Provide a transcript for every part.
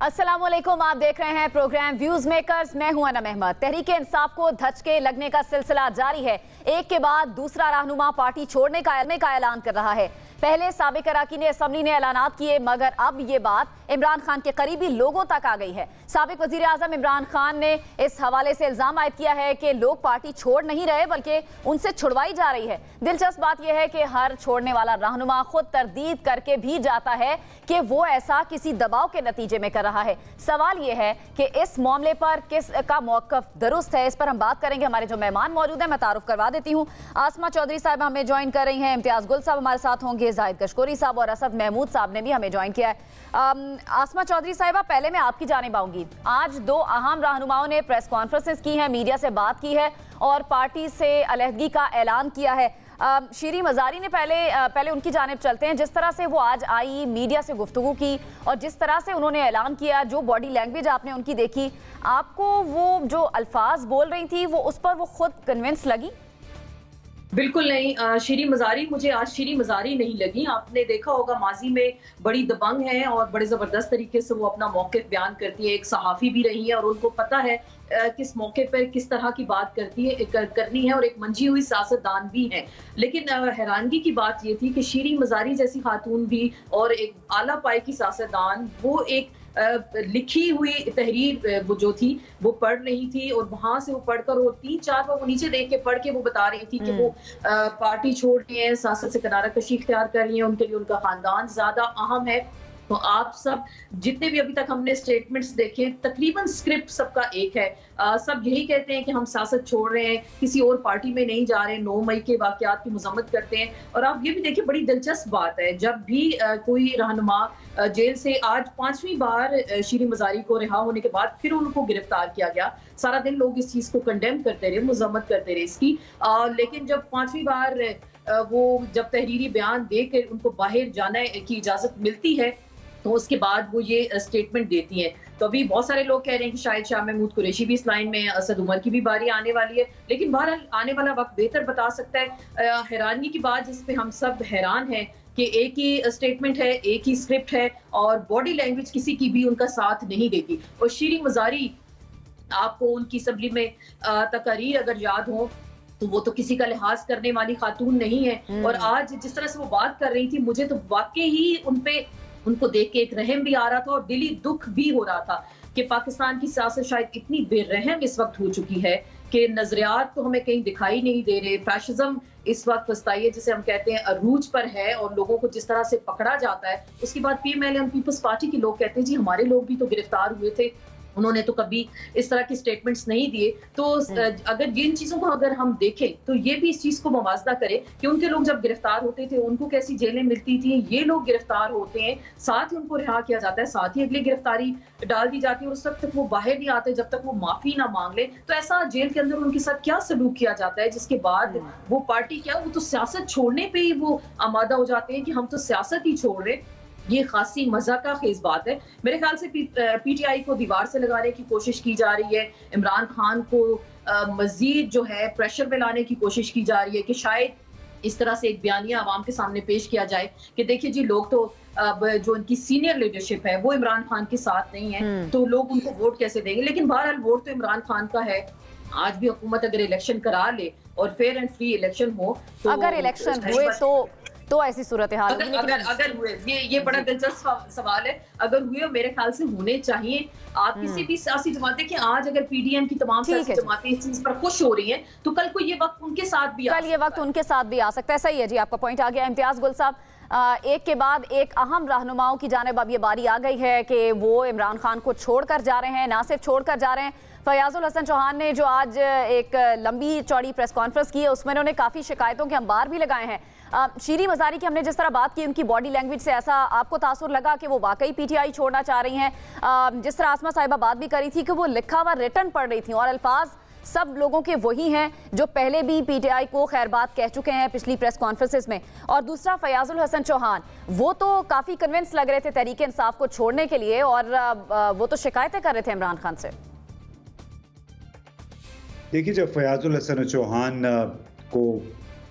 अस्सलामुअलैकुम, आप देख रहे हैं प्रोग्राम व्यूज मेकर्स। मैं हूं अनम अहमद। तहरीक इंसाफ को धचके लगने का सिलसिला जारी है। एक के बाद दूसरा रहनुमा पार्टी छोड़ने का ऐलान कर रहा है। पहले साबिक अराकीन असम्बली ने ऐलानात किए, मगर अब ये बात इमरान खान के करीबी लोगों तक आ गई है। साबिक वजीर आजम इमरान खान ने इस हवाले से इल्जाम आयद किया है कि लोग पार्टी छोड़ नहीं रहे बल्कि उनसे छुड़वाई जा रही है। दिलचस्प बात यह है कि हर छोड़ने वाला रहनुमा खुद तरदीद करके भी जाता है कि वो ऐसा किसी दबाव के नतीजे में कर रहा है। सवाल यह है कि इस मामले पर किस का मौक़िफ़ दुरुस्त है, इस पर हम बात करेंगे। हमारे जो मेहमान मौजूद हैं, मैं तारुफ करवा देती हूँ। आसमा चौधरी साहब हमें ज्वाइन कर रही हैं, इम्तियाज़ गुल साहब हमारे साथ होंगे, जाहिद कशकोरी साहब और असद महमूद साहब ने भी हमें ज्वाइन किया है। आसमा चौधरी साहिबा, पहले मैं आपकी जानिब आऊंगी। आज दो अहम रहनुमाओं ने प्रेस कॉन्फ्रेंसेस की हैं, मीडिया से बात की है और पार्टी से अलहदगी का ऐलान किया है। शीरी मजारी ने पहले उनकी जानिब चलते हैं। जिस तरह से वो आज आई, मीडिया से गुफ्तगू की और जिस तरह से उन्होंने ऐलान किया, जो बॉडी लैंग्वेज आपने उनकी देखी, आपको वो जो अल्फाज बोल रही थी वो उस पर वो खुद कन्विंस लगी? बिल्कुल नहीं। शीरी मजारी मुझे आज शीरी मजारी नहीं लगी। आपने देखा होगा माजी में बड़ी दबंग है और बड़े ज़बरदस्त तरीके से वो अपना मौक़िफ़ बयान करती है। एक सहाफ़ी भी रही है और उनको पता है किस मौके पर किस तरह की बात करनी है और एक मंजी हुई सियासतदान भी है। लेकिन हैरानगी की बात ये थी कि शीरी मजारी जैसी खातून भी और एक आला पाए की सियासतदान, वो एक लिखी हुई तहरीर वो जो थी वो पढ़ रही थी और वहां से वो पढ़कर वो 3-4 बार वो नीचे देख के पढ़ के वो बता रही थी कि वो पार्टी छोड़ रही है, सियासत से किनारा कशी इख्तियार कर रही है, उनके लिए उनका खानदान ज्यादा अहम है। तो आप सब जितने भी अभी तक हमने स्टेटमेंट्स देखे, तकरीबन स्क्रिप्ट सबका एक है। सब यही कहते हैं कि हम सियासत छोड़ रहे हैं, किसी और पार्टी में नहीं जा रहे, 9 मई के वाकयात की मजम्मत करते हैं। और आप ये भी देखिए, बड़ी दिलचस्प बात है, जब भी कोई रहनुमा जेल से आज 5वीं बार शीरी मजारी को रिहा होने के बाद फिर उनको गिरफ्तार किया गया। सारा दिन लोग इस चीज को कंडेम करते रहे, मजम्मत करते रहे इसकी, लेकिन जब 5वीं बार वो जब तहरीरी बयान देकर उनको बाहर जाने की इजाजत मिलती है तो उसके बाद वो ये स्टेटमेंट देती हैं। तो अभी बहुत सारे लोग कह रहे हैं कि शायद शाह महमूद कुरैशी भी इस लाइन में है, असद उमर की भी बारी आने वाली है, लेकिन बहरहाल आने वाला वक्त बेहतर बता सकता है। हैरानी की बात जिस पे हम सब हैरान हैं कि एक ही स्टेटमेंट है, एक ही स्क्रिप्ट है और बॉडी लैंग्वेज किसी की भी उनका साथ नहीं देती। और शीरी मजारी, आपको उनकी असम्बली में तकारीर अगर याद हो तो वो तो किसी का लिहाज करने वाली खातून नहीं है। और आज जिस तरह से वो बात कर रही थी, मुझे तो वाकई ही उनको देख के एक रहम भी आ रहा था और दिली दुख भी हो रहा था कि पाकिस्तान की सियासत शायद इतनी बेरहम इस वक्त हो चुकी है कि नजरियात तो हमें कहीं दिखाई नहीं दे रहे। फैशिज्म इस वक्त फस्ताइए जिसे हम कहते हैं अरूज पर है और लोगों को जिस तरह से पकड़ा जाता है। उसके बाद PMLN पीपल्स पार्टी के लोग कहते हैं जी हमारे लोग भी तो गिरफ्तार हुए थे, उन्होंने तो कभी इस तरह की स्टेटमेंट्स नहीं दिए। तो अगर इन चीजों को अगर हम देखें तो ये भी इस चीज को मुवाजना करें कि उनके लोग जब गिरफ्तार होते थे उनको कैसी जेलें मिलती थी, ये लोग गिरफ्तार होते हैं, साथ ही उनको रिहा किया जाता है, साथ ही अगली गिरफ्तारी डाल दी जाती है और उस वक्त तक वो बाहर नहीं आते जब तक वो माफी ना मांग ले। तो ऐसा जेल के अंदर उनके साथ क्या सलूक किया जाता है जिसके बाद वो पार्टी क्या, वो तो सियासत छोड़ने पे ही वो आमादा हो जाते हैं कि हम तो सियासत ही छोड़ रहे। ये खासी मजा का खेज बात है। मेरे ख्याल से PTI को दीवार से लगाने की कोशिश की जा रही है। इमरान खान को मजीद जो है प्रेशर में लाने की कोशिश की जा रही है कि शायद इस तरह से एक बयानिया आवाम के सामने पेश किया जाए कि देखिए जी, लोग तो जो उनकी सीनियर लीडरशिप है वो इमरान खान के साथ नहीं है, तो लोग उनको वोट कैसे देंगे। लेकिन बहरहाल वोट तो इमरान खान का है। आज भी हुकूमत अगर इलेक्शन करा ले और फेयर एंड फ्री इलेक्शन हो तो अगर इलेक्शन हुए तो ऐसी सूरत हाल अगर हुए, ये बड़ा दिलचस्प सवाल है। अगर हुए, मेरे ख्याल से होने चाहिए। आप किसी भी सियासी जमात देखिए, आज अगर PDM की तमाम सियासी जमातें इस चीज पर खुश हो रही हैं तो कल को ये वक्त उनके साथ भी आ सकता है। सही है जी, आपका पॉइंट आ गया। इम्तियाज गुल साहब, एक के बाद एक अहम रहनुमाओं की जानिब अब ये बारी आ गई है कि वो इमरान खान को छोड़कर जा रहे हैं। ना सिर्फ छोड़कर जा रहे हैं, फयाजुल हसन चौहान ने जो आज एक लंबी चौड़ी प्रेस कॉन्फ्रेंस की है उसमें उन्होंने काफ़ी शिकायतों के अंबार भी लगाए हैं। शीरी मजारी की हमने जिस तरह बात की, उनकी बॉडी लैंग्वेज से ऐसा आपको तासुर लगा कि वो वाकई PTI छोड़ना चाह रही हैं? जिस तरह आसमा साहिबा बात भी करी थी कि वो लिखा हुआ रिटर्न पढ़ रही थी और अल्फाज सब लोगों के वही हैं जो पहले भी PTI को खैर बात कह चुके हैं पिछली प्रेस कॉन्फ्रेंसेस में। और दूसरा फयाजुल हसन चौहान, वो तो काफ़ी कन्विंस लग रहे थे तहरीक इंसाफ को छोड़ने के लिए और वो तो शिकायतें कर रहे थे इमरान खान से। देखिए, जब फयाजुल हसन चौहान को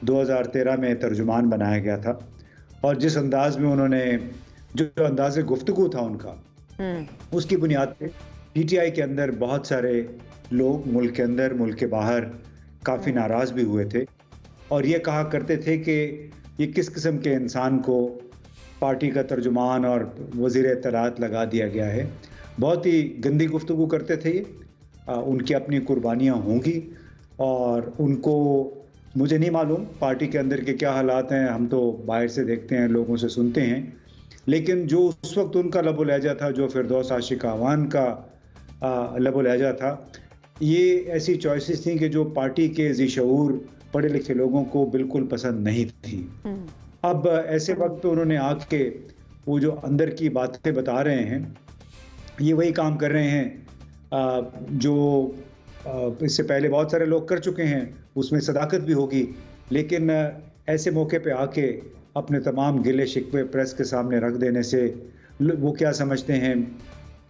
2013 में तर्जुमान बनाया गया था और जिस अंदाज में उन्होंने जो अंदाज़ गुफ्तगू था उनका, उसकी बुनियाद पे पीटीआई के अंदर बहुत सारे लोग मुल्क के अंदर मुल्क के बाहर काफ़ी नाराज़ भी हुए थे और ये कहा करते थे कि ये किस किस्म के इंसान को पार्टी का तर्जुमान और वज़ीर इत्तलात लगा दिया गया है। बहुत ही गंदी गुफ्तगू करते थे ये। उनकी अपनी कुर्बानियाँ होंगी और उनको, मुझे नहीं मालूम पार्टी के अंदर के क्या हालात हैं, हम तो बाहर से देखते हैं, लोगों से सुनते हैं, लेकिन जो उस वक्त उनका लबो लहजा था, जो फिरदौस आशिक आवान का लबो लहजा था, ये ऐसी चॉइसेस थी कि जो पार्टी के ज़ी-शऊर पढ़े लिखे लोगों को बिल्कुल पसंद नहीं थी। अब ऐसे वक्त उन्होंने आके वो जो अंदर की बातें बता रहे हैं, ये वही काम कर रहे हैं जो इससे पहले बहुत सारे लोग कर चुके हैं। उसमें सदाकत भी होगी, लेकिन ऐसे मौके पे आके अपने तमाम गिले शिकवे प्रेस के सामने रख देने से वो क्या समझते हैं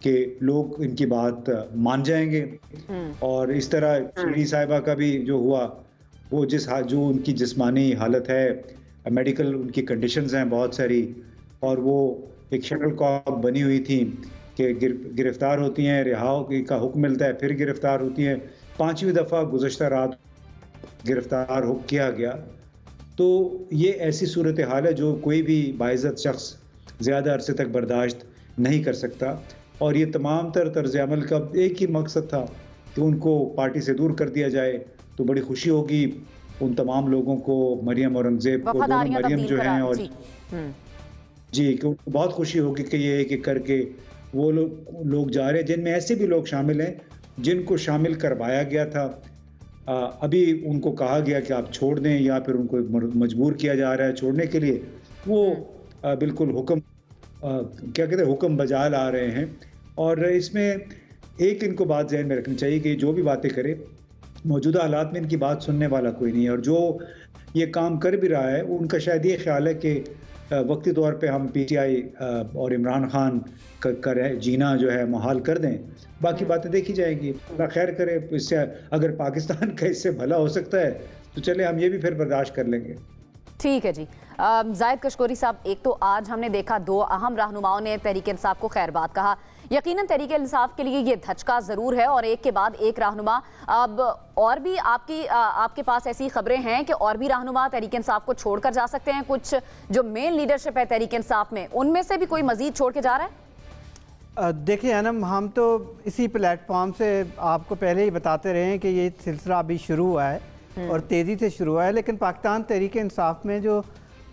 कि लोग इनकी बात मान जाएंगे। और इस तरह शीरी साहिबा का भी जो हुआ, वो जो उनकी जिस्मानी हालत है, मेडिकल उनकी कंडीशंस हैं बहुत सारी, और वो एक शटल कॉक बनी हुई थी कि गिरफ्तार होती हैं, रिहा का हुक्म मिलता है, फिर गिरफ्तार होती हैं। 5वीं दफ़ा गुज़श्ता रात गिरफ्तार हो किया गया। तो ये ऐसी सूरत हाल है जो कोई भी बाइज़्ज़त शख्स ज़्यादा अरसे तक बर्दाश्त नहीं कर सकता। और ये तमाम तर्ज़ अमल का एक ही मकसद था कि उनको पार्टी से दूर कर दिया जाए। तो बड़ी खुशी होगी उन तमाम लोगों को, मरियम औरंगज़ेब को, दोनों मरियम जो हैं, और जी कि उनको बहुत खुशी होगी कि ये एक एक करके वो लोग जा रहे हैं, जिनमें ऐसे भी लोग शामिल हैं जिनको शामिल करवाया गया था। अभी उनको कहा गया कि आप छोड़ दें, या फिर उनको मजबूर किया जा रहा है छोड़ने के लिए। वो बिल्कुल हुक्म क्या कहते हैं, हुक्म बजा ला रहे हैं। और इसमें एक इनको बात ज़हन में रखनी चाहिए कि जो भी बातें करे, मौजूदा हालात में इनकी बात सुनने वाला कोई नहीं है। और जो ये काम कर भी रहा है, उनका शायद ये ख्याल है कि वक्ती तौर पे हम पीटीआई और इमरान खान का जीना जो है मुहाल कर दें, बाकी बातें देखी जाएगी। अल्लाह खैर करे। इससे अगर पाकिस्तान का इससे भला हो सकता है तो चले, हम ये भी फिर बर्दाश्त कर लेंगे। ठीक है जी। जाहिद कशकोरी साहब, एक तो आज हमने देखा 2 अहम रहनुमाओं ने तहरीक इंसाफ को खैरबाद कहा। यकीनन तहरीक इंसाफ के लिए ये धचका ज़रूर है, और एक के बाद एक रहनुमा। अब और भी आपके पास ऐसी खबरें हैं कि और भी रहनुमा तहरीक इंसाफ को छोड़कर जा सकते हैं? कुछ जो मेन लीडरशिप है तहरीक इंसाफ में, उनमें से भी कोई मजीद छोड़ के जा रहा है? देखिए अनम, हम तो इसी प्लेटफॉर्म से आपको पहले ही बताते रहे हैं कि ये सिलसिला अभी शुरू हुआ है और तेज़ी से शुरू हुआ है। लेकिन पाकिस्तान तहरीक इंसाफ में जो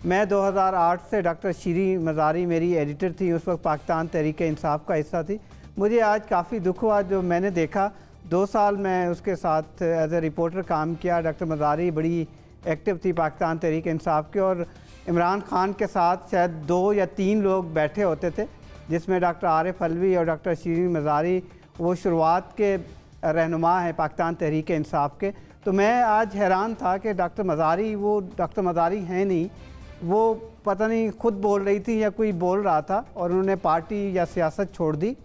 मैं 2008 से डॉक्टर शीरी मज़ारी मेरी एडिटर थी, उस वक्त पाकिस्तान तहरीक इंसाफ का हिस्सा थी। मुझे आज काफ़ी दुख हुआ जो मैंने देखा, 2 साल मैं उसके साथ एज ए रिपोर्टर काम किया। डॉक्टर मज़ारी बड़ी एक्टिव थी पाकिस्तान तहरीक इंसाफ के, और इमरान खान के साथ शायद 2 या 3 लोग बैठे होते थे, जिसमें डॉक्टर आरिफ अलवी और डॉक्टर शीरी मज़ारी वो शुरुआत के रहनुमा हैं पाकिस्तान तहरीक इंसाफ के। तो मैं आज हैरान था कि डॉक्टर मज़ारी वो डॉक्टर मज़ारी हैं नहीं, वो पता नहीं खुद बोल रही थी या कोई बोल रहा था, और उन्होंने पार्टी या सियासत छोड़ दी।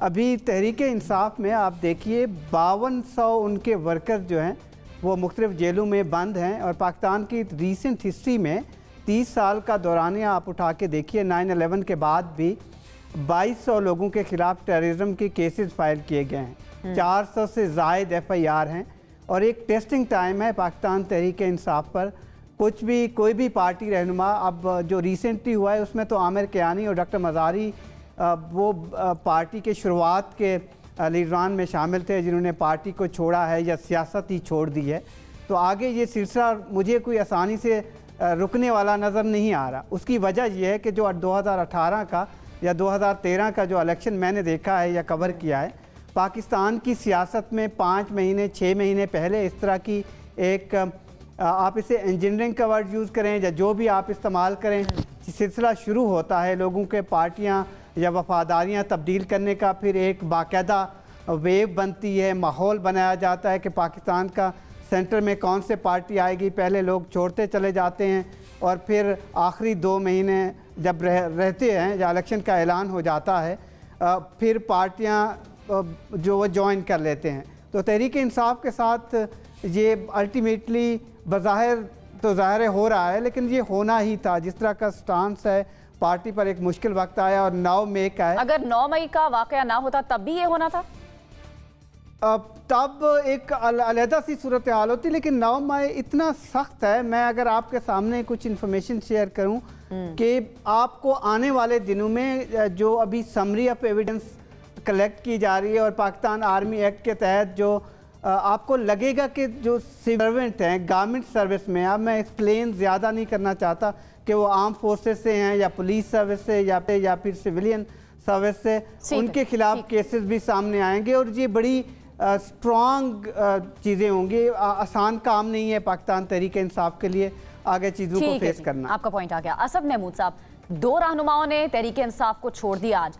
अभी तहरीक इंसाफ में आप देखिए 5200 उनके वर्कर्स जो हैं वो मुख्तलिफ जेलों में बंद हैं। और पाकिस्तान की रीसेंट हिस्ट्री में 30 साल का दौरानिया आप उठा के देखिए, 9/11 के बाद भी 2200 लोगों के ख़िलाफ़ टेररिज्म के केसेस फाइल किए गए हैं, 400 से ज़ायद FIR हैं। और एक टेस्टिंग टाइम है पाकिस्तान तहरीक इंसाफ पर। कोई भी पार्टी रहनुमा, अब जो रिसेंटली हुआ है उसमें तो आमिर कियानी और डॉक्टर मज़ारी वो पार्टी के शुरुआत के लीडरान में शामिल थे जिन्होंने पार्टी को छोड़ा है या सियासत ही छोड़ दी है। तो आगे ये सिलसिला मुझे कोई आसानी से रुकने वाला नज़र नहीं आ रहा। उसकी वजह यह है कि जो 2018 का या 2013 का जो इलेक्शन मैंने देखा है या कवर किया है, पाकिस्तान की सियासत में 5 महीने 6 महीने पहले इस तरह की एक, आप इसे इंजीनियरिंग का वर्ड यूज़ करें या जो भी आप इस्तेमाल करें, सिलसिला शुरू होता है लोगों के पार्टियां या वफादारियां तब्दील करने का। फिर एक बाकायदा वेव बनती है, माहौल बनाया जाता है कि पाकिस्तान का सेंटर में कौन से पार्टी आएगी। पहले लोग छोड़ते चले जाते हैं, और फिर आखिरी 2 महीने जब रहते हैं या इलेक्शन का ऐलान हो जाता है, फिर पार्टियाँ जो वो ज्वाइन कर लेते हैं। तो तहरीक इंसाफ के साथ ये अल्टीमेटली बज़ाहिर तो ज़ाहिर हो रहा है, लेकिन ये होना ही था। जिस तरह का स्टांस है पार्टी पर एक मुश्किल वक्त आया और 9 मई का है। अगर 9 मई का वाकया ना होता तब भी ये होना था? तब एक अलहदा सी सूरत हाल होती, लेकिन 9 मई इतना सख्त है। मैं अगर आपके सामने कुछ इन्फॉर्मेशन शेयर करूं कि आपको आने वाले दिनों में जो अभी समरी ऑफ एविडेंस कलेक्ट की जा रही है और पाकिस्तान आर्मी एक्ट के तहत जो आपको लगेगा कि जो सर्वेंट हैं गवर्नमेंट सर्विस में, अब मैं एक्सप्लेन ज़्यादा नहीं करना चाहता कि वो आर्म फोर्सेस से हैं या पुलिस सर्विस से या फिर सिविलियन सर्विस से, उनके खिलाफ केसेस भी सामने आएंगे और ये बड़ी स्ट्रॉन्ग चीज़ें होंगी। आसान काम नहीं है पाकिस्तान तहरीक इंसाफ के लिए आगे चीज़ों को फेस करना। आपका पॉइंट आ गया। असद महमूद साहब, 2 रहनुमाओं ने तहरीक इंसाफ को छोड़ दिया आज,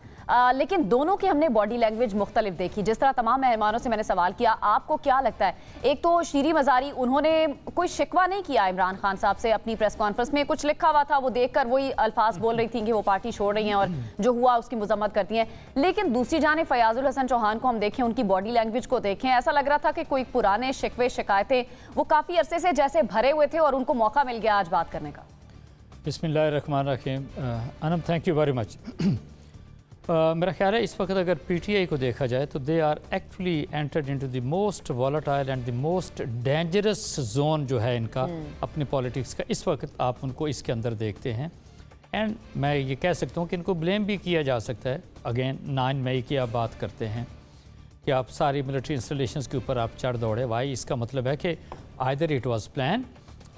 लेकिन दोनों की हमने बॉडी लैंग्वेज मुख्तलिफ देखी। जिस तरह तमाम मेहमानों से मैंने सवाल किया, आपको क्या लगता है? एक तो शीरी मज़ारी, उन्होंने कोई शिकवा नहीं किया इमरान खान साहब से। अपनी प्रेस कॉन्फ्रेंस में कुछ लिखा हुआ था, वो देखकर वही अल्फाज बोल रही थी कि वो पार्टी छोड़ रही हैं और जो हुआ उसकी मजम्मत करती हैं। लेकिन दूसरी जाने फयाजुल हसन चौहान को हम देखें, उनकी बॉडी लैंग्वेज को देखें, ऐसा लग रहा था कि कोई पुराने शिकवे शिकायतें वो काफ़ी अरसे से जैसे भरे हुए थे और उनको मौका मिल गया आज बात करने का। बिस्मिल्लाहिर्रहमानिर्रहीम। Anam, thank you very much. मेरा ख्याल है इस वक्त अगर पीटीआई को देखा जाए तो they are actually entered into the most volatile and the most dangerous zone जो है इनका अपनी पॉलिटिक्स का। इस वक्त आप उनको इसके अंदर देखते हैं एंड मैं ये कह सकता हूँ कि इनको ब्लेम भी किया जा सकता है। अगेन 9 मई की आप बात करते हैं कि आप सारी मिलिट्री इंस्टॉलेशंस के ऊपर आप चढ़ दौड़े। भाई, इसका मतलब है कि आइदर इट वाज प्लान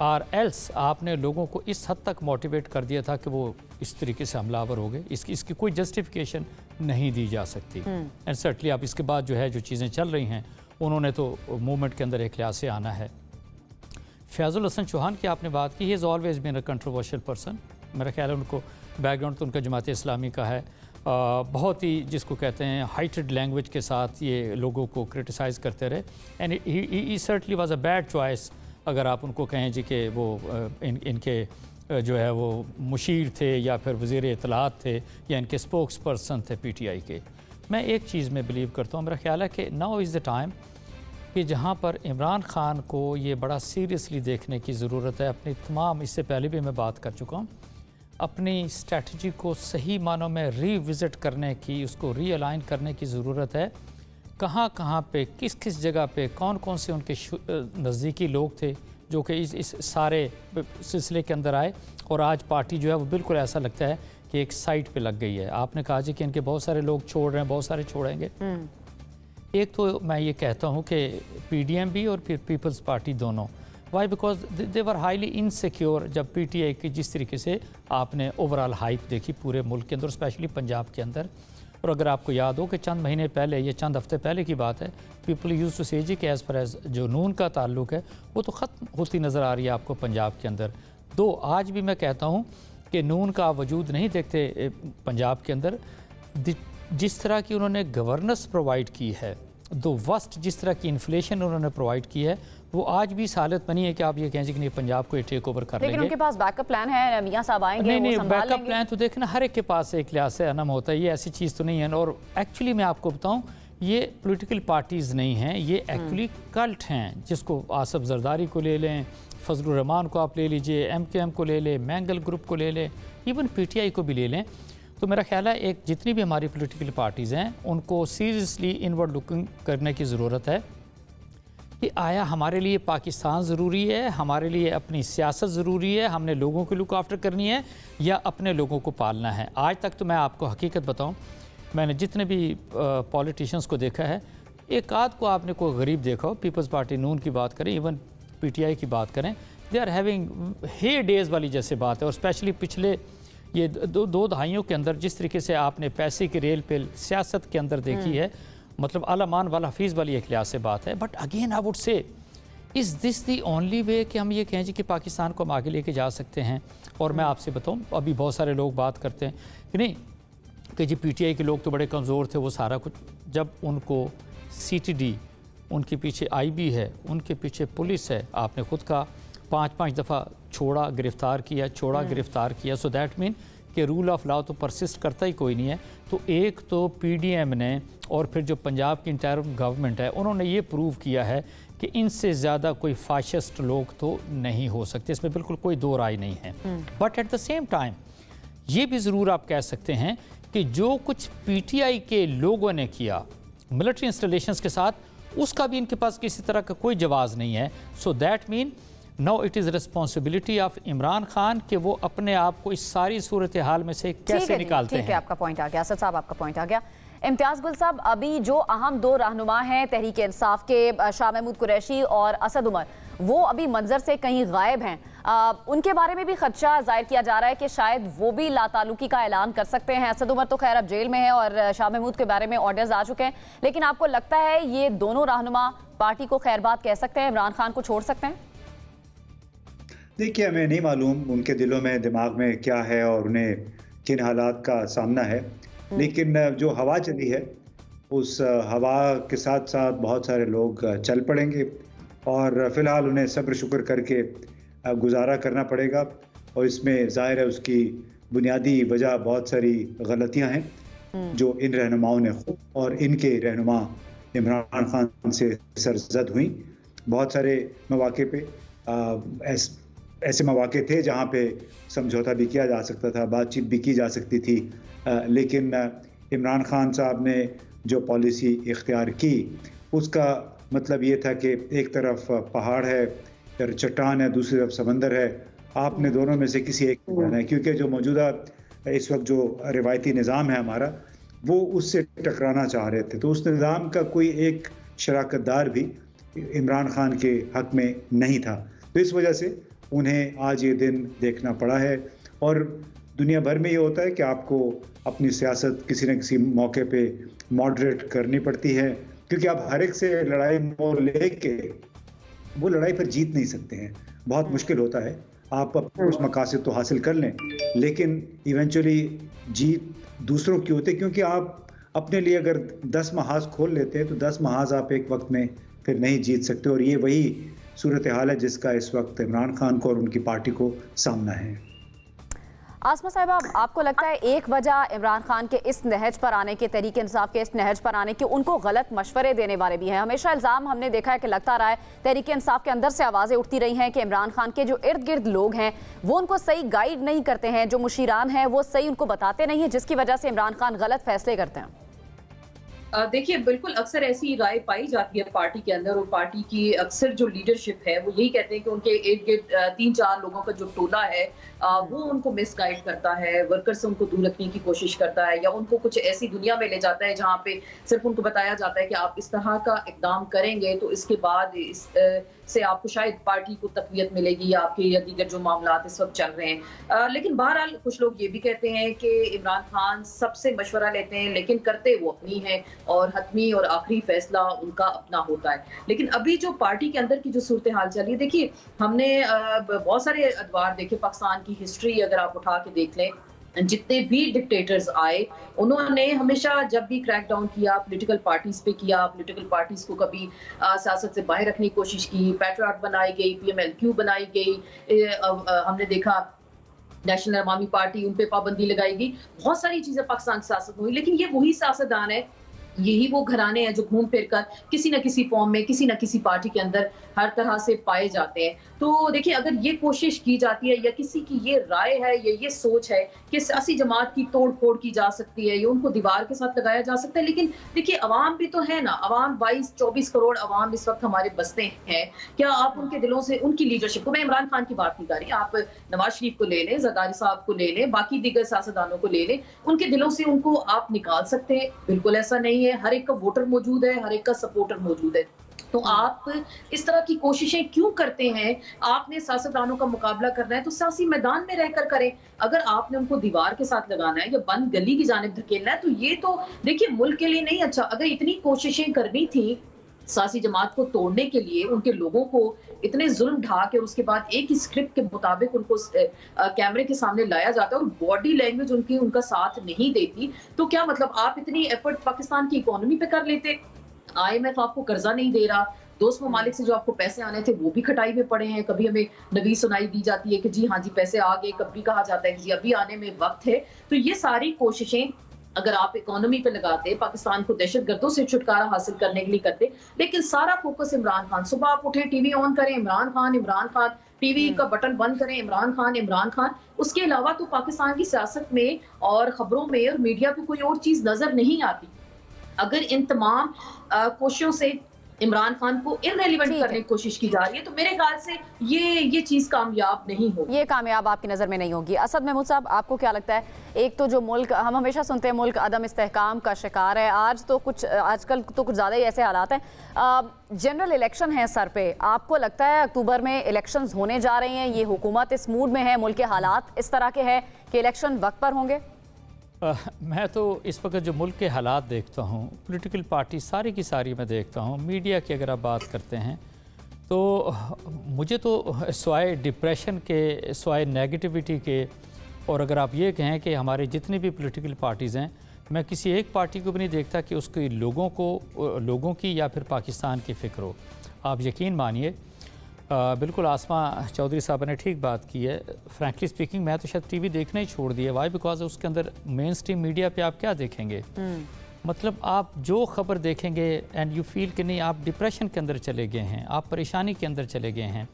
और एल्स आपने लोगों को इस हद तक मोटिवेट कर दिया था कि वो इस तरीके से हमलावर हो गए। इसकी कोई जस्टिफिकेशन नहीं दी जा सकती। एंड सर्टली आप इसके बाद जो है जो चीज़ें चल रही हैं, उन्होंने तो मूवमेंट के अंदर एक लिहाज से आना है। फयाजुल हसन चौहान की आपने बात की, he is always been a controversial person. मेरा ख्याल है उनको बैकग्राउंड तो उनका जमात इस्लामी का है, बहुत ही जिसको कहते हैं हाइटेड लैंग्वेज के साथ ये लोगों को क्रिटिसाइज़ करते रहे and he certainly was a bad choice. अगर आप उनको कहें जी कि वो इनके जो है वो मुशीर थे या फिर वज़ीर इत्तलात थे या इनके स्पोक्स पर्सन थे पीटीआई के। मैं एक चीज़ में बिलीव करता हूँ, मेरा ख्याल है कि नाउ इज़ द टाइम कि जहाँ पर इमरान खान को ये बड़ा सीरियसली देखने की ज़रूरत है। अपनी तमाम, इससे पहले भी मैं बात कर चुका हूँ, अपनी स्ट्रैटेजी को सही मानों में रीविज़िट करने की, उसको रीअलाइन करने की ज़रूरत है। कहाँ पे किस किस जगह पे कौन कौन से उनके नज़दीकी लोग थे जो कि इस सारे सिलसिले के अंदर आए और आज पार्टी जो है वो बिल्कुल ऐसा लगता है कि एक साइड पे लग गई है। आपने कहा जी कि इनके बहुत सारे लोग छोड़ रहे हैं, बहुत सारे छोड़ेंगे। एक तो मैं ये कहता हूँ कि पीडीएम भी और फिर पीपल्स पार्टी दोनों, why because they were highly insecure. जब पीटीआई की जिस तरीके से आपने ओवरऑल हाइप देखी पूरे मुल्क के अंदर, स्पेशली पंजाब के अंदर, और अगर आपको याद हो कि चंद महीने पहले या चंद हफ्ते पहले की बात है, पीपल यूज़ टू से जी कि एज़ पर एज़ जो नून का ताल्लुक है वो तो ख़त्म होती नज़र आ रही है आपको पंजाब के अंदर। तो आज भी मैं कहता हूँ कि नून का वजूद नहीं देखते पंजाब के अंदर। जिस तरह की उन्होंने गवर्नेंस प्रोवाइड की है, दो वस्ट जिस तरह की इन्फ्लेशन उन्होंने प्रोवाइड की है, वो आज भी इस हालत बनी है कि आप ये कहें कि नहीं पंजाब को टेक ओवर कर लेंगे। लेकिन उनके पास बैकअप प्लान है, मियां साहब आएंगे, नहीं बैकअप प्लान तो देखना हर एक के पास एक लिहाज से अनम होता है, ये ऐसी चीज़ तो नहीं है। और एक्चुअली मैं आपको बताऊं, ये पॉलिटिकल पार्टीज़ नहीं हैं, ये एक्चुअली कल्ट हैं। जिसको आसफ जरदारी को ले लें, फजलुर रहमान को आप ले लीजिए, MKM को ले लें, मैंगल ग्रुप को ले लें, इवन PTI को भी ले लें। तो मेरा ख्याल है एक जितनी भी हमारी पॉलिटिकल पार्टीज़ हैं उनको सीरियसली इनवर्ड लुकिंग करने की ज़रूरत है कि आया हमारे लिए पाकिस्तान ज़रूरी है, हमारे लिए अपनी सियासत ज़रूरी है, हमने लोगों की लुक आफ्टर करनी है या अपने लोगों को पालना है। आज तक तो मैं आपको हकीकत बताऊं, मैंने जितने भी पॉलिटिशियंस को देखा है, एक आध को आपने कोई गरीब देखा हो, पीपल्स पार्टी नून की बात करें, इवन PTI की बात करें, they are having heydays वाली जैसे बात है। और स्पेशली पिछले ये दो दहाइयों के अंदर जिस तरीके से आपने पैसे की रेल पे सियासत के अंदर देखी है, मतलब आलामान वाला हफीज़ वाली एक लिहाज से बात है। But again I would say is this the only way कि हम ये कहें जी कि पाकिस्तान को हम आगे लेके जा सकते हैं। और मैं आपसे बताऊं, अभी बहुत सारे लोग बात करते हैं कि नहीं कि जी PTI के लोग तो बड़े कमज़ोर थे, वो सारा कुछ, जब उनको CTD, उनके पीछे IB है, उनके पीछे पुलिस है, आपने ख़ुद का 5-5 दफ़ा छोड़ा गिरफ़्तार किया, छोड़ा गिरफ़्तार किया, सो दैट मीन कि रूल ऑफ लॉ तो परसिस्ट करता ही कोई नहीं है। तो एक तो PDM ने और फिर जो पंजाब की इंटरिम गवर्नमेंट है, उन्होंने ये प्रूव किया है कि इनसे ज़्यादा कोई फाशिस्ट लोग तो नहीं हो सकते, इसमें बिल्कुल कोई दो राय नहीं है। But at the same time ये भी ज़रूर आप कह सकते हैं कि जो कुछ PTI के लोगों ने किया मिलिट्री इंस्टॉलेशंस के साथ, उसका भी इनके पास किसी तरह का कोई जवाब नहीं है। So that mean now it is responsibility of Imran Khan कि वो अपने आप को इस सारी सूरत हाल में से कैसे निकालते हैं। ठीक है, आपका पॉइंट आ गया असद साहब, आपका पॉइंट आ गया। इम्तियाज़ गुल साहब, अभी जो अहम दो रहनुमा हैं तहरीक इंसाफ के, शाह महमूद कुरैशी और असद उमर, वो अभी मंजर से कहीं गायब हैं। उनके बारे में भी खदशा जाहिर किया जा रहा है कि शायद वो भी लातालुकी का ऐलान कर सकते हैं। असद उमर तो खैर अब जेल में है और शाह महमूद के बारे में ऑर्डर्स आ चुके हैं, लेकिन आपको लगता है ये दोनों रहनुमा पार्टी को खैरबाद कह सकते हैं, इमरान खान को छोड़ सकते हैं? देखिए, हमें नहीं मालूम उनके दिलों में, दिमाग में क्या है और उन्हें किन हालात का सामना है, लेकिन जो हवा चली है उस हवा के साथ साथ बहुत सारे लोग चल पड़ेंगे और फिलहाल उन्हें सब्र शुक्र करके गुजारा करना पड़ेगा। और इसमें जाहिर है उसकी बुनियादी वजह बहुत सारी गलतियां हैं जो इन रहनुमाओं ने खुद और इनके रहनुमा इमरान खान से सरजद हुई। बहुत सारे मौके पे ऐसे मौके थे जहाँ पे समझौता भी किया जा सकता था, बातचीत भी की जा सकती थी, लेकिन इमरान खान साहब ने जो पॉलिसी इख्तियार की उसका मतलब ये था कि एक तरफ पहाड़ है, फिर चट्टान है, दूसरी तरफ समंदर है, आपने दोनों में से किसी एक को जाना है, क्योंकि जो मौजूदा इस वक्त जो रिवायती निज़ाम है हमारा, वो उससे टकराना चाह रहे थे। तो उस निज़ाम का कोई एक शराकतदार भी इमरान खान के हक में नहीं था, तो इस वजह से उन्हें आज ये दिन देखना पड़ा है। और दुनिया भर में ये होता है कि आपको अपनी सियासत किसी न किसी मौके पे मॉडरेट करनी पड़ती है, क्योंकि आप हर एक से लड़ाई मोल लेके वो लड़ाई पर जीत नहीं सकते हैं, बहुत मुश्किल होता है। आप अपने कुछ मकासद तो हासिल कर लें, लेकिन इवेंचुअली जीत दूसरों की होती है, क्योंकि आप अपने लिए अगर 10 महाज खोल लेते हैं तो 10 महाज आप एक वक्त में फिर नहीं जीत सकते। और ये वही सूरत हाल है जिसका इस वक्त इमरान खान को और उनकी पार्टी को सामना है। आसमा साहिबा, आपको लगता है एक वजह इमरान खान के इस नहज पर आने के, तहरीक इंसाफ के इस नहज पर आने के, उनको गलत मशवरे देने वाले भी हैं? हमेशा इल्ज़ाम हमने देखा है कि लगता रहा है, तहरीक इंसाफ के अंदर से आवाज़ें उठती रही हैं कि इमरान खान के जो इर्द गिर्द लोग हैं वो उनको सही गाइड नहीं करते हैं, जो मुशीरान हैं वो सही उनको बताते नहीं हैं, जिसकी वजह से इमरान खान गलत फैसले करते हैं। देखिए, बिल्कुल अक्सर ऐसी राय पाई जाती है पार्टी के अंदर, और पार्टी की अक्सर जो लीडरशिप है वो यही कहते हैं कि उनके इर्द गिर्द 3-4 लोगों का जो टोला है वो उनको मिसगाइड करता है, वर्कर से उनको दूर रखने की कोशिश करता है, या उनको कुछ ऐसी दुनिया में ले जाता है जहाँ पे सिर्फ उनको बताया जाता है कि आप इस तरह का इकदाम करेंगे तो इसके बाद से आपको शायद पार्टी को तकवीयत मिलेगी, या आपके या दीगर जो मामला इस वक्त चल रहे हैं। लेकिन बहरहाल कुछ लोग ये भी कहते हैं कि इमरान खान सबसे मशवरा लेते हैं, लेकिन करते वो अपनी हैं और हतमी और आखिरी फैसला उनका अपना होता है। लेकिन अभी जो पार्टी के अंदर की जो सूरत हाल चल रही है, देखिए हमने बहुत सारे अदवार देखे, पाकिस्तान की हिस्ट्री अगर आप उठा के देख लें, जितने भी डिक्टेटर्स आए उन्होंने हमेशा जब भी क्रैक डाउन किया पॉलिटिकल पार्टीज पे किया, पॉलिटिकल पार्टीज को कभी सियासत से बाहर रखने की कोशिश की, पैट्रियट बनाई गई, PMLQ बनाई गई, हमने देखा नेशनल अवामी पार्टी, उन पे पाबंदी लगाई गई, बहुत सारी चीजें पाकिस्तान की सियासत में हुई। लेकिन ये वही सियासतदान है, यही वो घराने हैं जो घूम फिर कर किसी न किसी फॉर्म में किसी न किसी पार्टी के अंदर हर तरह से पाए जाते हैं। तो देखिए, अगर ये कोशिश की जाती है या किसी की ये राय है या ये सोच है कि सियासी जमात की तोड़ फोड़ की जा सकती है या उनको दीवार के साथ लगाया जा सकता है, लेकिन देखिए अवाम भी तो है ना, अवाम 22-24 करोड़ अवाम इस वक्त हमारे बसते हैं। क्या आप उनके दिलों से उनकी लीडरशिप को, मैं इमरान खान की बात नहीं कर रही, आप नवाज शरीफ को ले लें, जरदारी साहब को ले लें, बाकी दीगर सियासतदानों को ले लें, उनके दिलों से उनको आप निकाल सकते हैं? बिल्कुल ऐसा नहीं है। हर एक का वोटर मौजूद है, हर एक का सपोर्टर मौजूद है। तो आप इस तरह की कोशिशें क्यों करते हैं? आपने सियासतदानों का मुकाबला करना है तो सियासी मैदान में रहकर करें। अगर आपने उनको दीवार के साथ लगाना है या बंद गली की जानिब धकेलना है तो ये तो देखिए मुल्क के लिए नहीं अच्छा। अगर इतनी कोशिशें करनी थी सियासी जमात को तोड़ने के लिए, उनके लोगों को इतने जुल्म ढा के उसके बाद एक ही स्क्रिप्ट के मुताबिक उनको कैमरे के सामने लाया जाता है और बॉडी लैंग्वेज उनका साथ नहीं देती, तो क्या मतलब आप इतनी एफर्ट पाकिस्तान की इकोनॉमी पे कर लेते? IMF आपको कर्जा नहीं दे रहा, दोस्त ममालिक से जो आपको पैसे आने थे वो भी खटाई में पड़े हैं। कभी हमें नवी सुनाई दी जाती है कि जी हाँ जी पैसे आ गए, कभी कहा जाता है कि जी अभी आने में वक्त है। तो ये सारी कोशिशें अगर आप इकोनॉमी पे लगाते, पाकिस्तान को दहशतगर्दों से छुटकारा हासिल करने के लिए करते, लेकिन सारा फोकस इमरान खान। सुबह आप उठे, टीवी ऑन करें, इमरान खान, इमरान खान, टीवी का बटन बंद करें, इमरान खान, इमरान खान। उसके अलावा तो पाकिस्तान की सियासत में और खबरों में और मीडिया पे कोई और चीज नजर नहीं आती। अगर इन तमाम कोशिशों से इमरान खान को इररिलेवेंट करने की कोशिश की जा रही है, तो मेरे ख्याल से ये चीज कामयाब नहीं होगी। ये कामयाब आपकी नज़र में नहीं होगी। असद महमूद साहब, आपको क्या लगता है? एक तो जो मुल्क, हम हमेशा सुनते हैं मुल्क अदम इस्तेहकाम का शिकार है, आजकल तो कुछ ज़्यादा ही ऐसे हालात हैं। जनरल इलेक्शन है सर पे, आपको लगता है अक्टूबर में इलेक्शंस होने जा रही हैं, ये हुकूमत इस मूड में है, मुल्क के हालात इस तरह के हैं कि इलेक्शन वक्त पर होंगे? मैं तो इस वक्त जो मुल्क के हालात देखता हूँ, पॉलिटिकल पार्टी सारी की सारी मैं देखता हूँ, मीडिया की अगर आप बात करते हैं तो मुझे तो स्वाय डिप्रेशन के, स्वाय नेगेटिविटी के, और अगर आप ये कहें कि हमारे जितनी भी पॉलिटिकल पार्टीज़ हैं, मैं किसी एक पार्टी को भी नहीं देखता कि उसके लोगों की या फिर पाकिस्तान की फ़िक्र हो। आप यकीन मानिए, बिल्कुल आसमा चौधरी साहब ने ठीक बात की है। फ्रैंकली स्पीकिंग मैं तो शायद टीवी देखना ही छोड़ दिया। वाई? बिकॉज उसके अंदर मेन स्ट्रीम मीडिया पे आप क्या देखेंगे? मतलब आप जो ख़बर देखेंगे एंड यू फील कि नहीं, आप डिप्रेशन के अंदर चले गए हैं, आप परेशानी के अंदर चले गए हैं।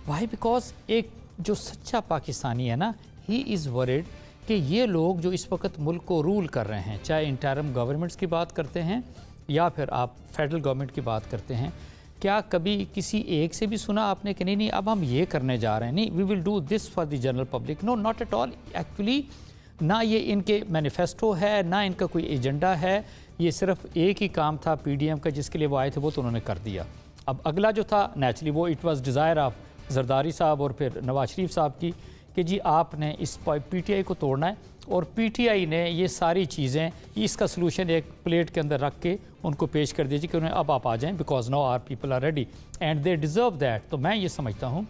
वाई? बिकॉज एक जो सच्चा पाकिस्तानी है ना, ही इज़ वरिड कि ये लोग जो इस वक्त मुल्क को रूल कर रहे हैं, चाहे इंटरिम गवर्नमेंट्स की बात करते हैं या फिर आप फेडरल गवर्नमेंट की बात करते हैं, क्या कभी किसी एक से भी सुना आपने कि नहीं अब हम ये करने जा रहे हैं, नहीं we will do this for the general public? No, not at all. Actually ना ये इनके मैनिफेस्टो है, ना इनका कोई एजेंडा है। ये सिर्फ एक ही काम था पीडीएम का, जिसके लिए वो आए थे, वो तो उन्होंने कर दिया। अब अगला जो था नेचुरली वो it was desire of Zardari साहब और फिर नवाज शरीफ साहब की कि जी आपने इस पीटीआई को तोड़ना है, और पीटीआई ने ये सारी चीज़ें, इसका सलूशन एक प्लेट के अंदर रख के उनको पेश कर दीजिए कि उन्हें अब आप आ जाएं, because no are people are ready and they deserve that. तो मैं ये समझता हूँ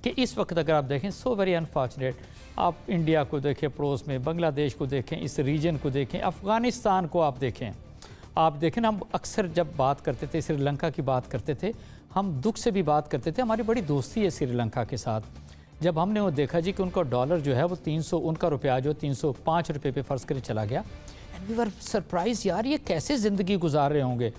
कि इस वक्त अगर आप देखें, सो वेरी अनफॉर्चुनेट, आप इंडिया को देखें, पड़ोस में बांग्लादेश को देखें, इस रीजन को देखें, अफ़गानिस्तान को आप देखें ना, हम अक्सर जब बात करते थे, श्रीलंका की बात करते थे, हम दुख से भी बात करते थे। हमारी बड़ी दोस्ती है श्रीलंका के साथ। जब हमने वो देखा जी कि उनका डॉलर जो है वो 300, उनका रुपया जो 305 रुपये पे फ़र्ज़ करे चला गया, एंड वी वर सरप्राइज, यार ये कैसे ज़िंदगी गुजार रहे होंगे।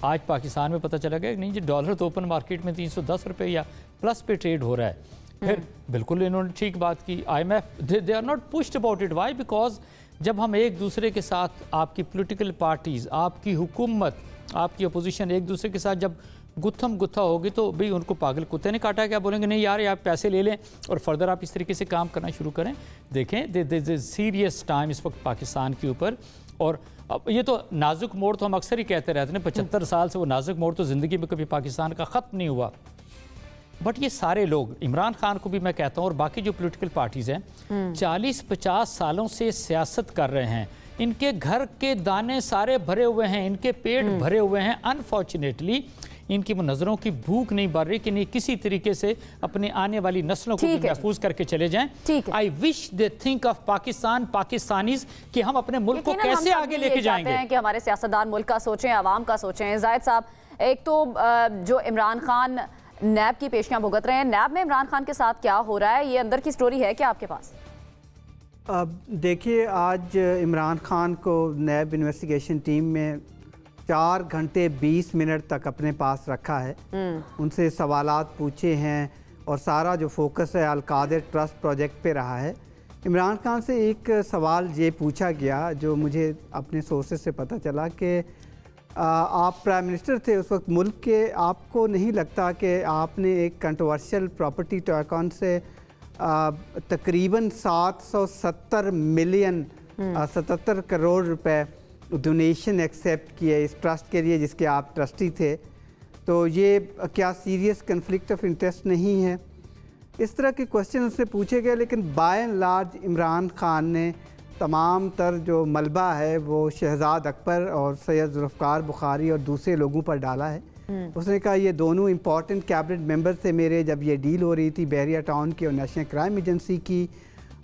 आज पाकिस्तान में पता चला गया कि नहीं जी, डॉलर तो ओपन मार्केट में 310 रुपये या प्लस पे ट्रेड हो रहा है। फिर बिल्कुल इन्होंने ठीक बात की, IMF they are not pushed about it. Why? Because जब हम एक दूसरे के साथ, आपकी पॉलिटिकल पार्टीज़, आपकी हुकूमत, आपकी अपोजिशन एक दूसरे के साथ जब गुत्था होगी, तो भाई उनको पागल कुत्ते ने काटा, क्या बोलेंगे? नहीं यार, आप पैसे ले लें और फर्दर आप इस तरीके से काम करना शुरू करें। देखें सीरियस टाइम इस वक्त पाकिस्तान के ऊपर, और अब ये तो नाजुक मोड़ तो हम अक्सर ही कहते रहते हैं, 75 साल से वो नाजुक मोड़ तो ज़िंदगी में कभी पाकिस्तान का ख़त्म नहीं हुआ। बट ये सारे लोग, इमरान खान को भी मैं कहता हूँ और बाकी जो पॉलिटिकल पार्टीज़ हैं, 40-50 सालों से सियासत कर रहे हैं, इनके घर के दाने सारे भरे हुए हैं, इनके पेट भरे हुए हैं। अनफॉर्चुनेटली इनकी नज़रों की भूख नहीं बढ़ रही कि नहीं किसी तरीके से अपने आने वाली नस्लों को महफूज करके चले जाएं। I wish they think of Pakistan, Pakistanis, कि हम अपने मुल्क को कैसे आगे लेके जाएंगे। कि हमारे सियासतदान मुल्क का सोचें, आवाम का सोचें। जाहिद साहब, एक तो जो इमरान खान नैब की पेशियां भुगत रहे हैं, नैब में इमरान खान के साथ क्या हो रहा है, ये अंदर की स्टोरी है क्या आपके पास? अब देखिए, आज इमरान खान को नैब इन्वेस्टिगेशन टीम में 4 घंटे 20 मिनट तक अपने पास रखा है। उनसे सवालात पूछे हैं और सारा जो फोकस है अल-कादिर ट्रस्ट प्रोजेक्ट पे रहा है। इमरान खान से एक सवाल ये पूछा गया जो मुझे अपने सोर्सेज से पता चला कि आप प्राइम मिनिस्टर थे उस वक्त मुल्क के, आपको नहीं लगता कि आपने एक कंट्रोवर्शियल प्रॉपर्टी टैकॉन से तकरीबन 770 मिलियन 77 करोड़ रुपए डोनेशन एक्सेप्ट किए इस ट्रस्ट के लिए जिसके आप ट्रस्टी थे, तो ये क्या सीरियस कन्फ्लिक्ट ऑफ इंटरेस्ट नहीं है? इस तरह के क्वेश्चन उससे पूछे गए, लेकिन by and large Imran Khan ने तमाम तर जो मलबा है वो शहजाद अकबर और सैयद जुल्फ़कार बुखारी और दूसरे लोगों पर डाला है। उसने कहा ये दोनों इम्पॉर्टेंट कैबिनेट मेंबर थे मेरे जब ये डील हो रही थी बहरिया टाउन की और नेशनल क्राइम एजेंसी की,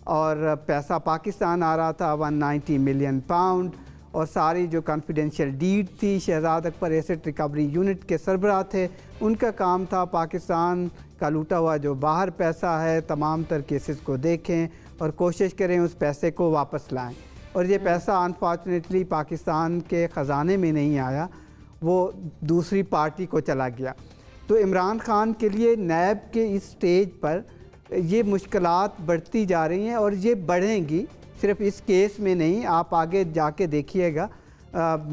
और पैसा पाकिस्तान आ रहा था 190 मिलियन पाउंड, और सारी जो कॉन्फिडेंशियल डीड थी, Shahzad Akbar asset recovery unit के सरबराह थे, उनका काम था पाकिस्तान का लूटा हुआ जो बाहर पैसा है तमाम तर केसेस को देखें और कोशिश करें उस पैसे को वापस लाएं। और ये पैसा अनफॉर्चुनेटली पाकिस्तान के ख़जाने में नहीं आया, वो दूसरी पार्टी को चला गया। तो इमरान खान के लिए नैब के इस स्टेज पर ये मुश्किलात बढ़ती जा रही हैं और ये बढ़ेंगी, सिर्फ इस केस में नहीं, आप आगे जाके देखिएगा।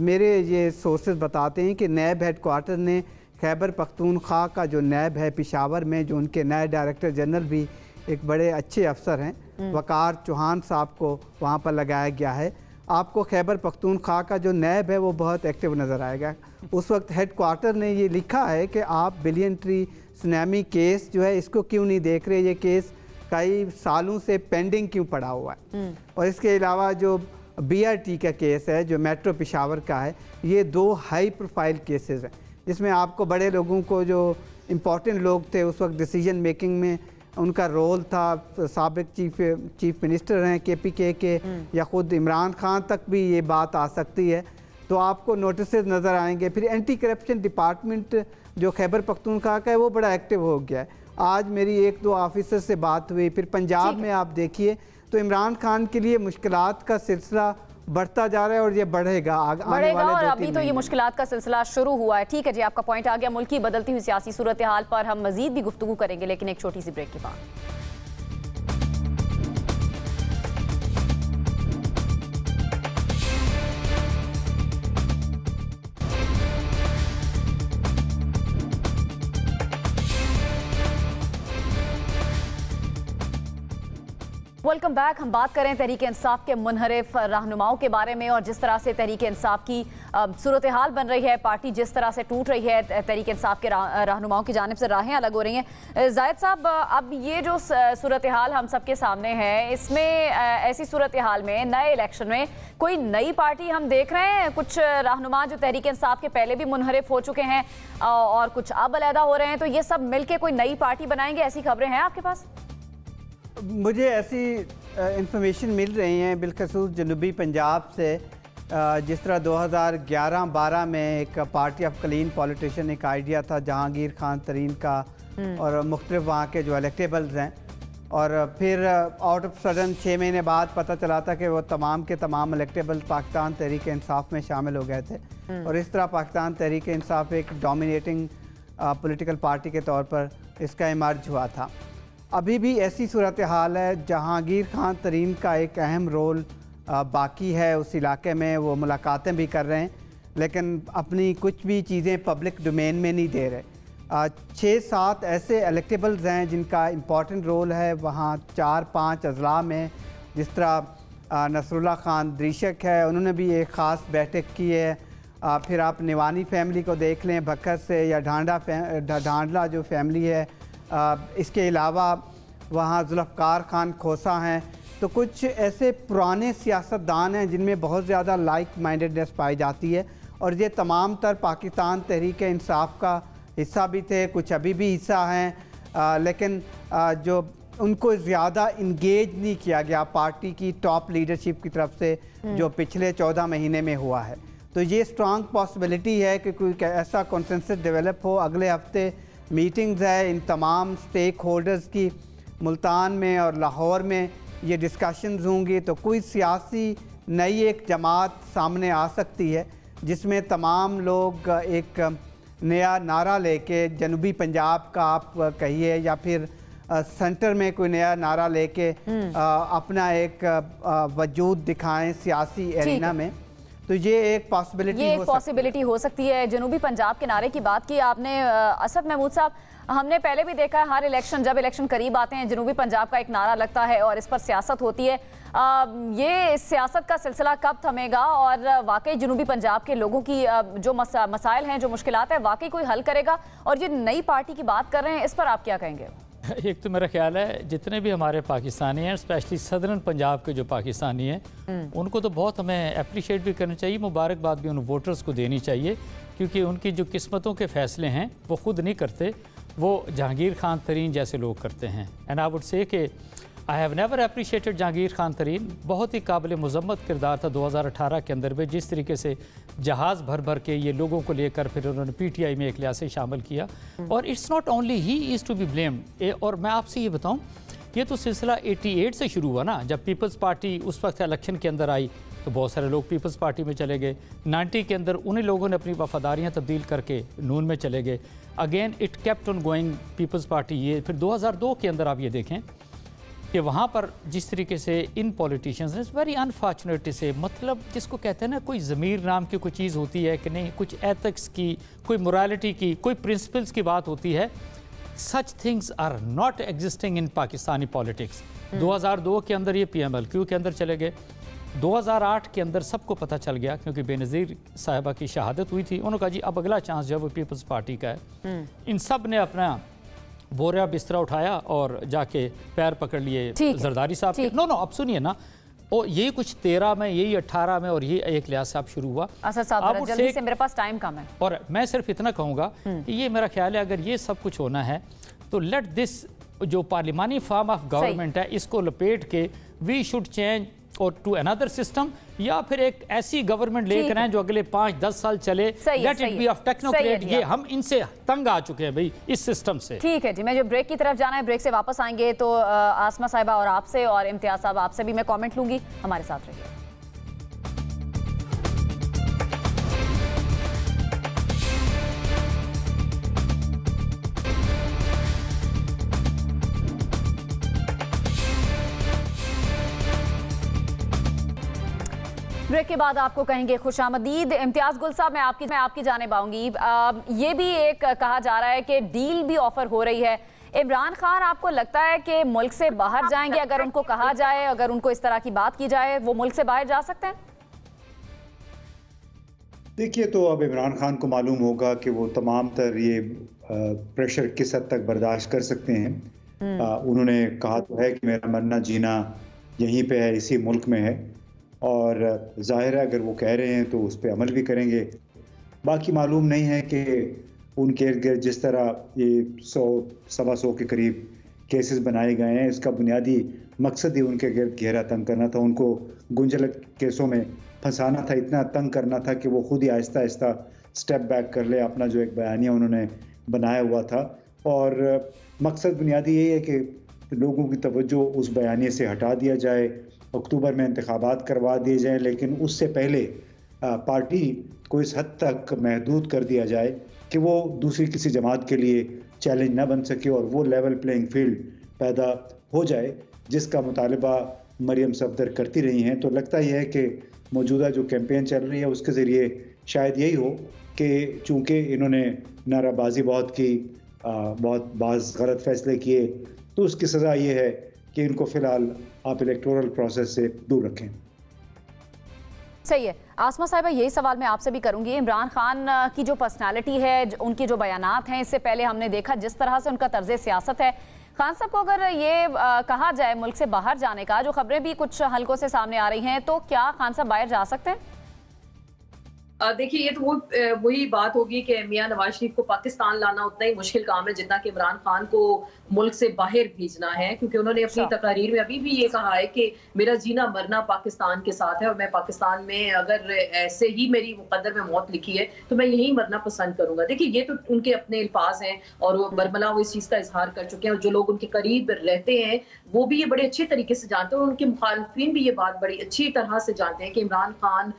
मेरे ये सोर्सेज बताते हैं कि नैब हेडक्वार्टर ने खैबर पख्तूनख्वा का जो नैब है पेशावर में, जो उनके नए डायरेक्टर जनरल भी एक बड़े अच्छे अफसर हैं, वकार चौहान साहब को वहाँ पर लगाया गया है। आपको खैबर पख्तूनख्वा का जो नैब है वो बहुत एक्टिव नज़र आएगा। उस वक्त हेडक्वार्टर ने ये लिखा है कि आप बिलियन ट्री सुनामी केस जो है इसको क्यों नहीं देख रहे, ये केस कई सालों से पेंडिंग क्यों पड़ा हुआ है। और इसके अलावा जो BRT का केस है जो मेट्रो पेशावर का है, ये 2 हाई प्रोफाइल केसेस हैं जिसमें आपको बड़े लोगों को, जो इम्पोर्टेंट लोग थे उस वक्त डिसीजन मेकिंग में उनका रोल था, साबिक चीफ मिनिस्टर हैं KPK के, या ख़ुद इमरान खान तक भी ये बात आ सकती है, तो आपको नोटिस नज़र आएंगे। फिर एंटी करप्शन डिपार्टमेंट जो खैबर पख्तूनख्वा का है वो बड़ा एक्टिव हो गया है। आज मेरी 1-2 ऑफिसर से बात हुई। फिर पंजाब में आप देखिए तो इमरान खान के लिए मुश्किलात का सिलसिला बढ़ता जा रहा है और ये बढ़ेगा आने वाले 2-3 और अभी तो ये मुश्किलात का सिलसिला शुरू हुआ है। ठीक है जी, आपका पॉइंट आ गया। मुल्क की बदलती हुई सियासी सूरत हाल पर हम मजीद भी गुफ्तगू करेंगे, लेकिन एक छोटी सी ब्रेक के बाद। Welcome back. हम बात करें तहरीक इंसाफ के मुनहरिफ रहनुमाओं के बारे में और जिस तरह से तहरीक इंसाफ की सूरत हाल बन रही है, पार्टी जिस तरह से टूट रही है, तहरीक इंसाफ के रहनुमाओं की जानिब से राहें अलग हो रही हैं। जायद साहब, अब ये जो सूरत हाल हम सबके सामने है, इसमें ऐसी सूरत हाल में नए इलेक्शन में कोई नई पार्टी हम देख रहे हैं? कुछ रहनुमा जो तहरीक इंसाफ के पहले भी मुनहरिफ हो चुके हैं और कुछ अब अलहदा हो रहे हैं, तो ये सब मिलकर कोई नई पार्टी बनाएंगे, ऐसी खबरें हैं आपके पास? मुझे ऐसी इंफॉर्मेशन मिल रही हैं बिलखसूस जनूबी पंजाब से, जिस तरह 2011-12 में एक पार्टी ऑफ क्लीन पॉलिटिशियन एक आइडिया था जहांगीर खान तरीन का और मुख्तलिफ वहाँ के जो इलेक्टेबल्स हैं, और फिर आउट ऑफ सडन 6 महीने बाद पता चला था कि वो तमाम के तमाम इलेक्टेबल्स पाकिस्तान तहरीक इंसाफ में शामिल हो गए थे और इस तरह पाकिस्तान तहरीक इंसाफ एक डोमिनेटिंग पॉलिटिकल पार्टी के तौर पर इसका इमर्ज हुआ था। अभी भी ऐसी सूरत हाल है, जहांगीर खान तरीन का एक अहम रोल बाकी है उस इलाके में, वो मुलाकातें भी कर रहे हैं लेकिन अपनी कुछ भी चीज़ें पब्लिक डोमेन में नहीं दे रहे। 6-7 ऐसे इलेक्टेबल्स हैं जिनका इम्पॉर्टेंट रोल है वहाँ 4-5 अजला में, जिस तरह नसरुल्लाह खान द्रीशक है, उन्होंने भी एक ख़ास बैठक की है। फिर आप निवानी फैमिली को देख लें, भक्कर से, या ढांडला जो फैमिली है, इसके अलावा वहाँ जुल्फ़कार खान खोसा हैं। तो कुछ ऐसे पुराने सियासतदान हैं जिनमें बहुत ज़्यादा लाइक माइंडेडनेस पाई जाती है और ये तमाम तर पाकिस्तान तहरीक इंसाफ का हिस्सा भी थे, कुछ अभी भी हिस्सा हैं, लेकिन जो उनको ज़्यादा इंगेज नहीं किया गया पार्टी की टॉप लीडरशिप की तरफ से, जो पिछले 14 महीने में हुआ है। तो ये स्ट्रॉन्ग पॉसिबिलिटी है कि कोई ऐसा कॉन्सेंसस डेवलप हो। अगले हफ्ते मीटिंग्स है इन तमाम स्टेक होल्डर्स की, मुल्तान में और लाहौर में ये डिस्कशंस होंगी, तो कोई सियासी नई एक जमात सामने आ सकती है जिसमें तमाम लोग एक नया नारा लेके, जनूबी पंजाब का आप कहिए या फिर सेंटर में कोई नया नारा लेके अपना एक वजूद दिखाएं सियासी एरिना में, तो ये एक पॉसिबिलिटी हो सकती है। जनूबी पंजाब के नारे की बात की आपने असद महमूद साहब, हमने पहले भी देखा है हर इलेक्शन, जब इलेक्शन करीब आते हैं जनूबी पंजाब का एक नारा लगता है और इस पर सियासत होती है। ये सियासत का सिलसिला कब थमेगा और वाकई जनूबी पंजाब के लोगों की जो मसाइल हैं, जो मुश्किलात है, वाकई कोई हल करेगा? और ये नई पार्टी की बात कर रहे हैं, इस पर आप क्या कहेंगे? एक तो मेरा ख्याल है जितने भी हमारे पाकिस्तानी हैं, स्पेशली सदर्न पंजाब के जो पाकिस्तानी हैं, उनको तो बहुत हमें अप्रिशिएट भी करना चाहिए, मुबारकबाद भी उन वोटर्स को देनी चाहिए, क्योंकि उनकी जो किस्मतों के फ़ैसले हैं वो ख़ुद नहीं करते, वो जहांगीर खान तरीन जैसे लोग करते हैं। एंड आई वुड से कि I have never appreciated Jahangir Khan Tareen. बहुत ही काबिल मज़म्मत किरदार था 2018 के अंदर में, जिस तरीके से जहाज़ भर भर के ये लोगों को लेकर फिर उन्होंने PTI में एक लिहाज से शामिल किया। और it's not only he is to be blamed. और मैं आपसे ये बताऊँ, ये तो सिलसिला 88 से शुरू हुआ ना, जब पीपल्स पार्टी उस वक्त इलेक्शन के अंदर आई तो बहुत सारे लोग पीपल्स पार्टी में चले गए। 90 के अंदर उन्हीं लोगों ने अपनी वफादारियाँ तब्दील करके नून में चले गए। Again it kept on going people's party. ये फिर 2002 के अंदर आप ये देखें कि वहाँ पर जिस तरीके से इन पॉलिटिशियंस ने वेरी अनफॉर्चुनेटली से, मतलब जिसको कहते हैं ना, कोई ज़मीर नाम की कोई चीज़ होती है कि नहीं, कुछ एथिक्स की, कोई मोरालिटी की, कोई प्रिंसिपल्स की बात होती है। Such things are not existing in Pakistani politics. 2002 के अंदर ये PMLQ के अंदर चले गए। 2008 के अंदर सबको पता चल गया, क्योंकि बेनज़ीर साहिबा की शहादत हुई थी। उन्होंने कहा जी अब अगला चांस जो है वो पीपल्स पार्टी का है। इन सब ने अपना बोरिया बिस्तरा उठाया और जाके पैर पकड़ लिए जरदारी साहब के। नो अब सुनिए ना, और यही कुछ 13 में, यही 18 में, और ये एक लिहाज से आप शुरू हुआ। साहब जल्दी से, मेरे पास टाइम कम है। और मैं सिर्फ इतना कहूँगा कि ये मेरा ख्याल है अगर ये सब कुछ होना है तो लेट दिस जो पार्लिमानी फॉर्म ऑफ गवर्नमेंट है इसको लपेट के वी शुड चेंज और टू अनदर सिस्टम, या फिर एक ऐसी गवर्नमेंट लेकर आए जो अगले 5-10 साल चले। Let it be of technocrat. ये हम इनसे तंग आ चुके हैं भाई इस सिस्टम से। ठीक है जी, मैं जो ब्रेक की तरफ जाना है, ब्रेक से वापस आएंगे तो आसमा साहिबा और आपसे और इम्तियाज साहब आपसे भी मैं कमेंट लूंगी। हमारे साथ रहिए। ब्रेक के बाद आपको कहेंगे खुशामदीद। इम्तियाज गुल साहब, मैं आपकी जानिब आऊंगी। ये भी एक कहा जा रहा है कि डील भी ऑफर हो रही है। इमरान खान आपको लगता है कि मुल्क से बाहर जाएंगे अगर उनको कहा जाए, अगर उनको इस तरह की बात की जाए, वो मुल्क से बाहर जा सकते हैं? देखिए, तो अब इमरान खान को मालूम होगा कि वो तमाम तर ये प्रेशर किस हद तक बर्दाश्त कर सकते हैं। उन्होंने कहा तो है कि मेरा मरना जीना यहीं पे है, इसी मुल्क में है, और जाहिर है अगर वो कह रहे हैं तो उस पर अमल भी करेंगे। बाकी मालूम नहीं है कि उनके इर्द गिर्द जिस तरह ये 100-125 के करीब केसेस बनाए गए हैं, इसका बुनियादी मकसद ही उनके गिर्द घेरा तंग करना था, उनको गुंजलक केसों में फंसाना था, इतना तंग करना था कि वो खुद ही आहिस्ता आहिस्ता स्टेप बैक कर ले अपना जो एक बयानिया उन्होंने बनाया हुआ था। और मकसद बुनियादी यही है कि लोगों की तवज्जो उस बयानिए से हटा दिया जाए, अक्टूबर में इंतखाबात करवा दिए जाएं, लेकिन उससे पहले पार्टी को इस हद तक महदूद कर दिया जाए कि वो दूसरी किसी जमात के लिए चैलेंज ना बन सके और वो लेवल प्लेइंग फील्ड पैदा हो जाए जिसका मुतालबा मरियम सफदर करती रही हैं। तो लगता यह है कि मौजूदा जो कैंपेन चल रही है उसके ज़रिए शायद यही हो कि चूँकि इन्होंने नाराबाजी बहुत की, बहुत बाज़ गलत फैसले किए, तो उसकी सज़ा ये है कि इनको फ़िलहाल आप इलेक्टोरल प्रोसेस से दूर रखें। सही है। आसमा साहिबा, यही सवाल मैं आपसे भी करूंगी। इमरान खान की जो पर्सनालिटी है, उनकी जो बयानात हैं, इससे पहले हमने देखा जिस तरह से उनका तर्ज सियासत है, खान साहब को अगर ये कहा जाए मुल्क से बाहर जाने का, जो खबरें भी कुछ हलकों से सामने आ रही हैं, तो क्या खान साहब बाहर जा सकते हैं? देखिए, ये तो वही बात होगी कि मियां नवाज शरीफ को पाकिस्तान लाना उतना ही मुश्किल काम है जितना कि इमरान खान को मुल्क से बाहर भेजना है, क्योंकि उन्होंने अपनी तकरीर में अभी भी ये कहा है कि मेरा जीना मरना पाकिस्तान के साथ है और मैं पाकिस्तान में अगर ऐसे ही मेरी मुकद्दर में मौत लिखी है तो मैं यही मरना पसंद करूंगा। देखिए, ये तो उनके अपने अल्फाज हैं और वो बरमला वो इस चीज का इजहार कर चुके हैं, और जो लोग उनके करीब रहते हैं वो भी ये बड़े अच्छे तरीके से जानते हैं और उनके मुखालिफिन भी ये बात बड़ी अच्छी तरह से जानते हैं कि इमरान खान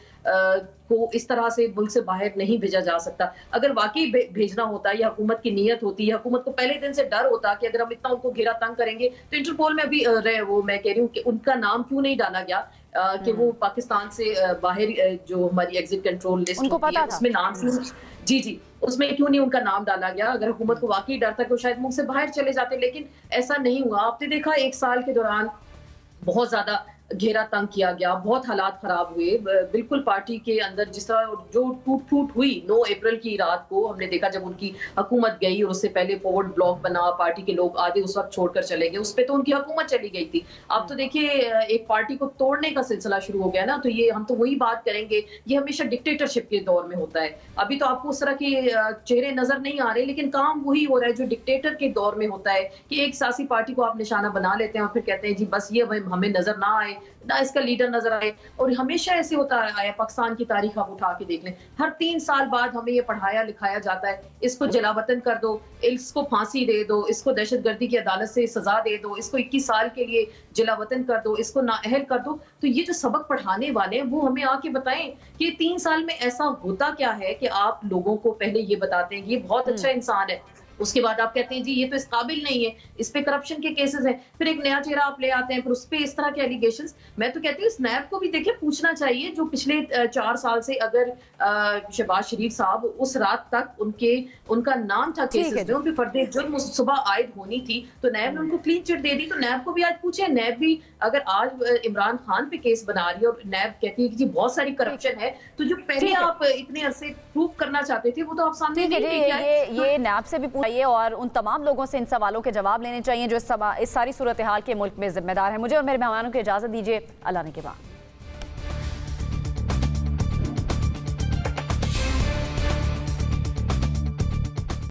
को इस तरह से मुल्क से बाहर नहीं भेजा जा सकता। अगर वाकई भेजना होता या हुकूमत की नीयत होती या हुकूमत को पहले दिन से डर होता कि अगर हम इतना उनको घेरा तंग करेंगे तो इंटरपोल में अभी वो मैं कह रही हूँ कि उनका नाम क्यों नहीं डाला गया कि वो पाकिस्तान से बाहर जो हमारी एग्जिट कंट्रोल लिस्ट होती है उसमें नाम जी उसमें क्यों नहीं उनका नाम डाला गया। अगर हुकूमत को वाकई डर था कि शायद मुल्क से बाहर चले जाते, लेकिन ऐसा नहीं हुआ। आपने देखा 1 साल के दौरान बहुत ज्यादा घेरा तंग किया गया, बहुत हालात खराब हुए। बिल्कुल पार्टी के अंदर जिस तरह जो टूट फूट हुई 9 अप्रैल की रात को हमने देखा जब उनकी हुकूमत गई, और उससे पहले फॉरवर्ड ब्लॉक बना, पार्टी के लोग आधे उस वक्त छोड़कर चले गए, उस पर तो उनकी हुकूमत चली गई थी। अब तो देखिए एक पार्टी को तोड़ने का सिलसिला शुरू हो गया ना, तो ये हम तो वही बात करेंगे, ये हमेशा डिक्टेटरशिप के दौर में होता है। अभी तो आपको उस तरह के चेहरे नजर नहीं आ रहे, लेकिन काम वही हो रहा है जो डिक्टेटर के दौर में होता है कि एक सियासी पार्टी को आप निशाना बना लेते हैं और फिर कहते हैं जी बस ये हमें नजर ना आए ना इसका लीडर नजर आए। और हमेशा ऐसे होता आया, पाकिस्तान की तारीख आप उठा के देख लें, हर 3 साल बाद हमें ये पढ़ाया लिखाया जाता है, इसको जलावतन कर दो, इसको फांसी दे दो, इसको दहशतगर्दी की अदालत से सजा दे दो, इसको 21 साल के लिए जलावतन कर दो, इसको नाअहल कर दो। तो ये जो सबक पढ़ाने वाले हैं वो हमें आके बताएं कि 3 साल में ऐसा होता क्या है कि आप लोगों को पहले ये बताते हैं कि ये बहुत अच्छा इंसान है, उसके बाद आप कहते हैं जी ये तो इस काबिल नहीं है, इस पे करप्शन के केसेस हैं, फिर एक नया चेहरा आप ले आते हैं, फिर उस पे इस तरह के एलिगेशंस। मैं तो कहती हूँ इस नैब को भी देखिए पूछना चाहिए, जो पिछले 4 साल से अगर शहबाज शरीफ साहब उस रात तक उनका नाम था केसेस में, उन पे फर्दे जुर्म सुबह आयद होनी थी, तो नैब ने उनको क्लीन चिट दे दी। तो नैब को भी आज पूछे, नैब भी अगर आज इमरान खान पे केस बना रही है और नैब कहती है कि जी बहुत सारी करप्शन है, तो जो पहले आप इतने अरसे प्रूव करना चाहते थे वो तो आप सामने नहीं लेके आए। ये नैब से भी पूछिए और उन तमाम लोगों से इन सवालों के जवाब लेने चाहिए जो इस सारी सूरत हाल के मुल्क में जिम्मेदार है। मुझे और मेरे मेहमानों को इजाजत दीजिए, अल्लाह ने के बाद।